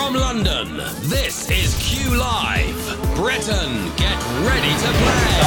From London, this is Q Live. Britain, get ready to play.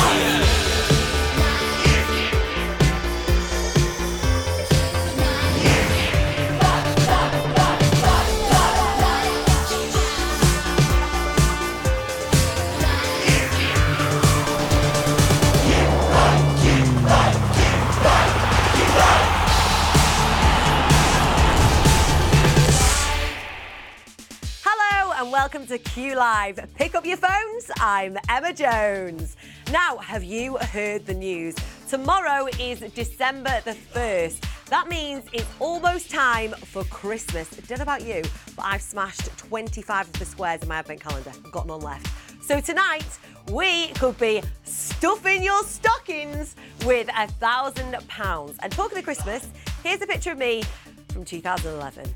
Welcome to Q Live. Pick up your phones. I'm Emma Jones. Now, have you heard the news? Tomorrow is December the 1st. That means it's almost time for Christmas. I don't know about you, but I've smashed 25 of the squares in my advent calendar. I've got none left. So tonight, we could be stuffing your stockings with £1,000. And talking of Christmas, here's a picture of me from 2011.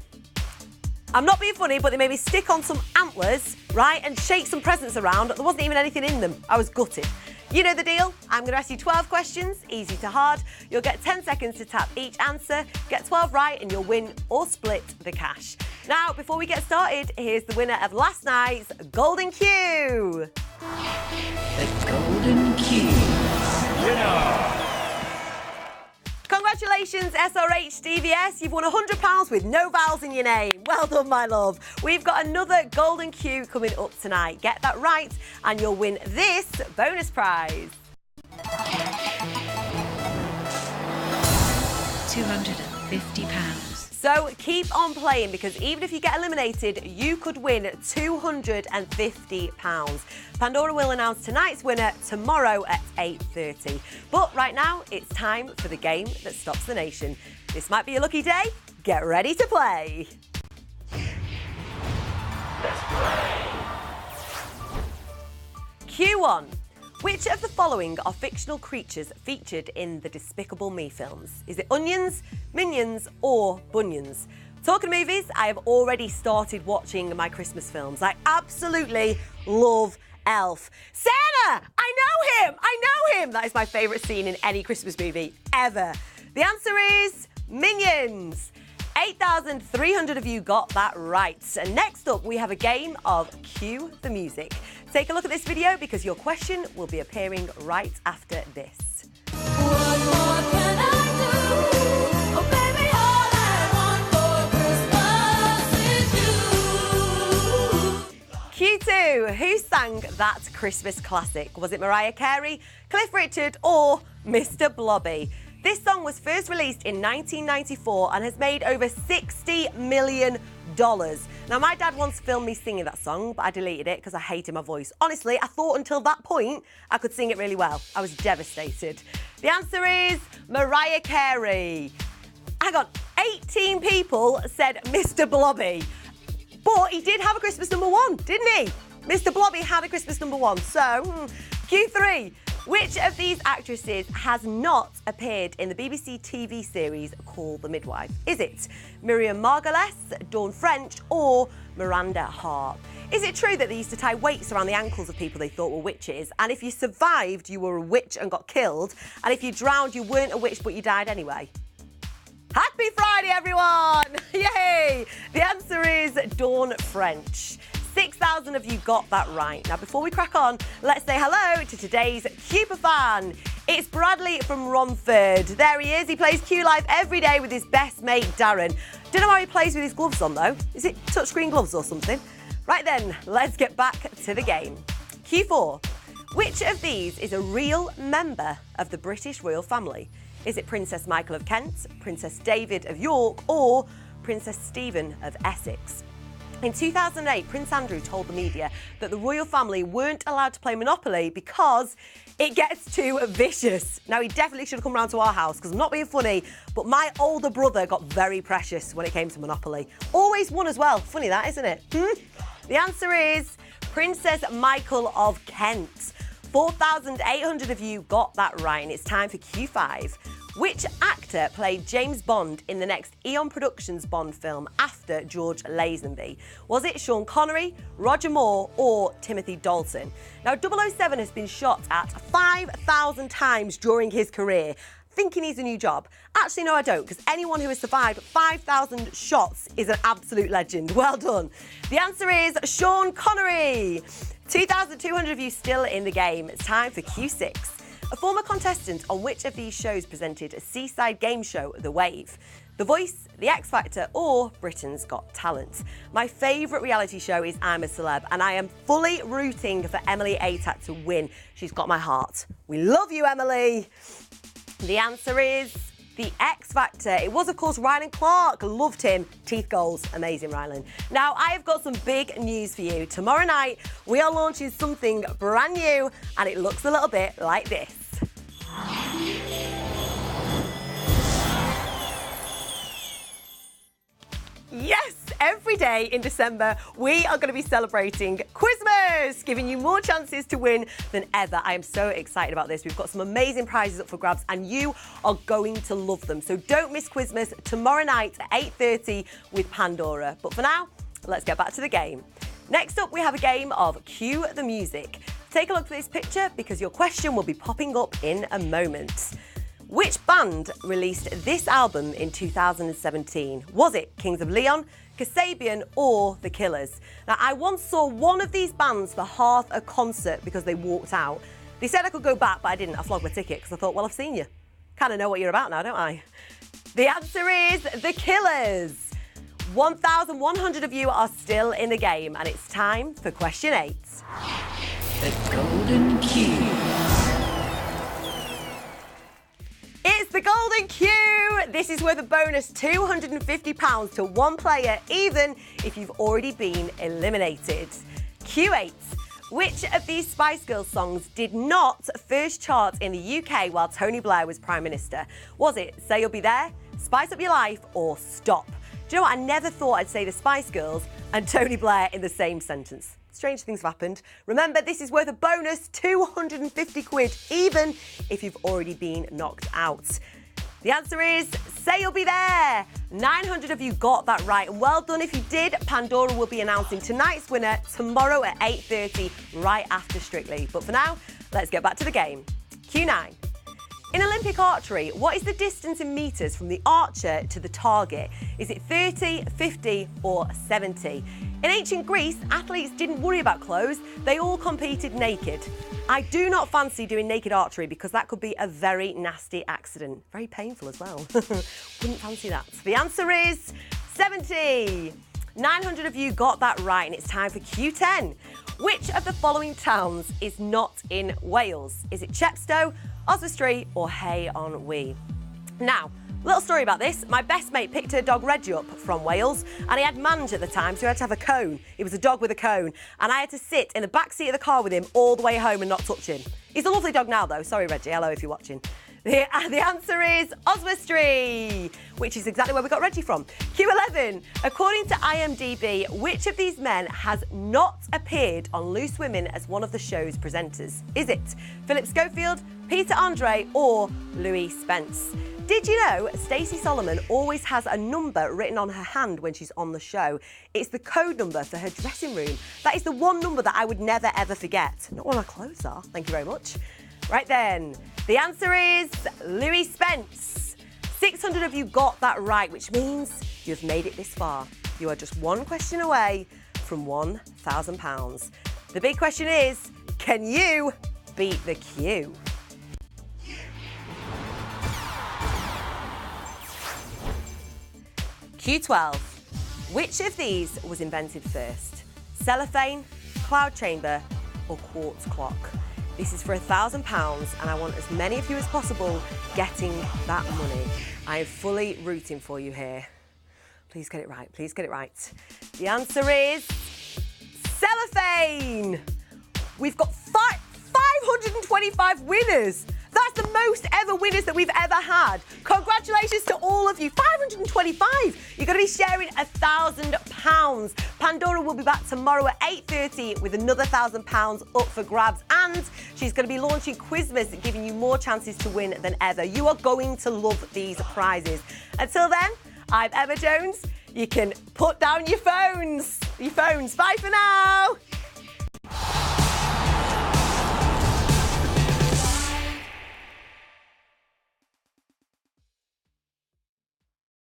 I'm not being funny, but they made me stick on some antlers, right, and shake some presents around. There wasn't even anything in them. I was gutted. You know the deal. I'm going to ask you 12 questions, easy to hard. You'll get 10 seconds to tap each answer. Get 12 right and you'll win or split the cash. Now, before we get started, here's the winner of last night's Golden Q. The Golden Q winner. Congratulations, SRH DVS. You've won £100 with no vowels in your name. Well done, my love. We've got another Golden Q coming up tonight. Get that right and you'll win this bonus prize. £250. So keep on playing because even if you get eliminated, you could win £250. Pandora will announce tonight's winner tomorrow at 8:30. But right now, it's time for the game that stops the nation. This might be a lucky day. Get ready to play. Let's play. Q1. Which of the following are fictional creatures featured in the Despicable Me films? Is it onions, minions, or bunions? Talking movies, I have already started watching my Christmas films. I absolutely love Elf. Santa! I know him! I know him! That is my favourite scene in any Christmas movie ever. The answer is Minions. 8,300 of you got that right. And next up, we have a game of Cue the Music. Take a look at this video because your question will be appearing right after this. What more can I do? Oh, baby, all I want for Christmas is you. Q2, who sang that Christmas classic? Was it Mariah Carey, Cliff Richard, or Mr. Blobby? This song was first released in 1994 and has made over $60 million. Now, my dad once filmed me singing that song, but I deleted it because I hated my voice. Honestly, I thought until that point I could sing it really well. I was devastated. The answer is Mariah Carey. Hang on, 18 people said Mr. Blobby, but he did have a Christmas #1, didn't he? Mr. Blobby had a Christmas #1. So, Q3. Which of these actresses has not appeared in the BBC TV series Call the Midwife? Is it Miriam Margolyes, Dawn French, or Miranda Hart? Is it true that they used to tie weights around the ankles of people they thought were witches, and if you survived, you were a witch and got killed, and if you drowned, you weren't a witch but you died anyway? Happy Friday, everyone! Yay! The answer is Dawn French. 6,000 of you got that right. Now, before we crack on, let's say hello to today's Cuper fan. It's Bradley from Romford. There he is. He plays Q Live every day with his best mate, Darren. Don't know how he plays with his gloves on, though. Is it touchscreen gloves or something? Right then, let's get back to the game. Q4. Which of these is a real member of the British royal family? Is it Princess Michael of Kent, Princess David of York, or Princess Stephen of Essex? In 2008, Prince Andrew told the media that the royal family weren't allowed to play Monopoly because it gets too vicious. Now, he definitely should have come round to our house because I'm not being funny, but my older brother got very precious when it came to Monopoly. Always won as well. Funny that, isn't it? The answer is Princess Michael of Kent. 4,800 of you got that right, and it's time for Q5. Which actor played James Bond in the next Eon Productions Bond film after George Lazenby? Was it Sean Connery, Roger Moore, or Timothy Dalton? Now, 007 has been shot at 5,000 times during his career. think he needs a new job? Actually, no, I don't, because anyone who has survived 5,000 shots is an absolute legend. Well done. The answer is Sean Connery. 2,200 of you still in the game. It's time for Q6. A former contestant on which of these shows presented a seaside game show, The Wave? The Voice, The X Factor, or Britain's Got Talent? My favourite reality show is I'm a Celeb, and I am fully rooting for Emily Atack to win. She's got my heart. We love you, Emily. The answer is The X Factor. It was, of course, Rylan Clark. Loved him. Teeth goals. Amazing, Rylan. Now, I have got some big news for you. Tomorrow night, we are launching something brand new, and it looks a little bit like this. Yes, every day in December, we are going to be celebrating Quizmas, giving you more chances to win than ever. I am so excited about this. We've got some amazing prizes up for grabs, and you are going to love them. So don't miss Quizmas tomorrow night at 8:30 with Pandora. But for now, let's get back to the game. Next up, we have a game of Cue the Music. Take a look at this picture because your question will be popping up in a moment. Which band released this album in 2017? Was it Kings of Leon, Kasabian, or The Killers? Now, I once saw one of these bands for half a concert because they walked out. They said I could go back, but I didn't. I flogged my ticket because I thought, well, I've seen you. Kind of know what you're about now, don't I? The answer is The Killers. 1,100 of you are still in the game, and it's time for question 8. The Golden Cue. It's the Golden Cue. This is worth a bonus £250 to one player, even if you've already been eliminated. Q8. Which of these Spice Girls songs did not first chart in the UK while Tony Blair was Prime Minister? Was it Say You'll Be There, Spice Up Your Life, or Stop? Do you know what? I never thought I'd say the Spice Girls and Tony Blair in the same sentence. Strange things have happened. Remember, this is worth a bonus £250, even if you've already been knocked out. The answer is Say You'll Be There. 900 of you got that right, and well done if you did. Pandora will be announcing tonight's winner tomorrow at 8:30, right after Strictly. But for now, let's get back to the game. Q9. In Olympic archery, what is the distance in metres from the archer to the target? Is it 30, 50 or 70? In ancient Greece, athletes didn't worry about clothes. They all competed naked. I do not fancy doing naked archery because that could be a very nasty accident. Very painful as well. Wouldn't fancy that. The answer is 70. 900 of you got that right, and it's time for Q10. Which of the following towns is not in Wales? Is it Chepstow, Oswestry, or Hay-on-Wye? Now, little story about this. My best mate picked her dog Reggie up from Wales, and he had mange at the time, so he had to have a cone. It was a dog with a cone, and I had to sit in the back seat of the car with him all the way home and not touch him. He's a lovely dog now, though. Sorry, Reggie. Hello, if you're watching. The answer is Oswestry, which is exactly where we got Reggie from. Q11. According to IMDb, which of these men has not appeared on Loose Women as one of the show's presenters? Is it Philip Schofield, Peter Andre, or Louis Spence? Did you know Stacey Solomon always has a number written on her hand when she's on the show? It's the code number for her dressing room. That is the one number that I would never, ever forget. Not where my clothes are. Thank you very much. Right then, the answer is Louis Spence. 600 of you got that right, which means you've made it this far. You are just one question away from £1,000. The big question is, can you beat the queue? Q12. Which of these was invented first? Cellophane, cloud chamber, or quartz clock? This is for £1,000, and I want as many of you as possible getting that money. I am fully rooting for you here. Please get it right. Please get it right. The answer is cellophane. We've got 525 winners. That's the most ever winners that we've ever had. Congratulations to all of you. 525. You're going to be sharing £1,000. Pandora will be back tomorrow at 8:30 with another £1,000 up for grabs. And she's going to be launching Quizmas, giving you more chances to win than ever. You are going to love these prizes. Until then, I'm Emma Jones. You can put down your phones. Bye for now.